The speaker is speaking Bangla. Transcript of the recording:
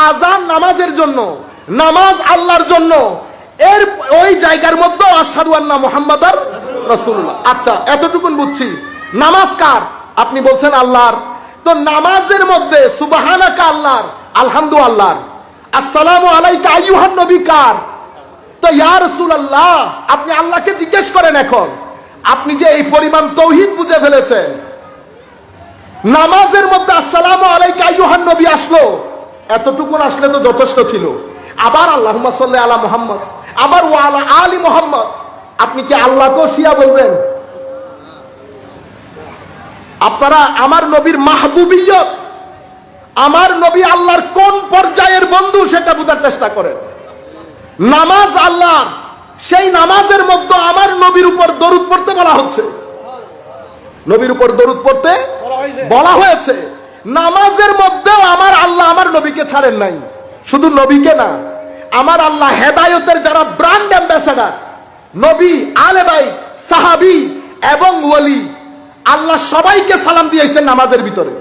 আজান নামাজের জন্য, নামাজ আল্লাহর জন্য, এর ওই জায়গার মধ্যে আশহাদু আন্না মুহাম্মাদার রাসূলুল্লাহ। আচ্ছা, এতটুকুন বুঝছি। নামাজ কার? আপনি বলছেন আল্লাহর। তো নামাজের মধ্যে সুবহানাকা আল্লাহর, আলহামদু আল্লাহর, আসসালামু আলাইকা আইয়ুহান নবী কার? তো ইয়া রাসূলুল্লাহ, আপনি আল্লাহকে জিজ্ঞেস করেন। এখন আপনি যে এই পরিমাণ তাওহীদ বুঝে ফেলেছেন, নামাজের মধ্যে আসসালামু আলাইকা আইয়ুহান নবী আসলো, এতটুকুন আসলে তো যথেষ্ট ছিল। আবার আল্লাহুম্মা সাল্লি আলা মুহাম্মদ, আবার ওয়া আলা আলি মুহাম্মদ। আপনি কি আল্লাহকেও শিয়া বলবেন? আপনারা আমার নবীর মাহবুবিয়ত, আমার নবী আল্লাহর কোন পর্যায়ের বন্ধু সেটা বোঝার চেষ্টা করেন। নামাজ আল্লাহ, সেই নামাজের মধ্যে আমার নবীর উপর দরুদ পড়তে বলা হচ্ছে, নবীর উপর দরুদ পড়তে বলা হয়েছে। নামাজের মধ্যেও আমার আল্লাহ আমার নবীকে ছাড়েন নাই। শুধু নবীকে না, আমার আল্লাহ হেদায়েতের যারা ব্র্যান্ড অ্যাম্বাসেডর, নবী, আলে বাইত, সাহাবী এবং ওয়ালি, আল্লাহ সবাইকে সালাম দিয়েছেন নামাজের ভিতরে।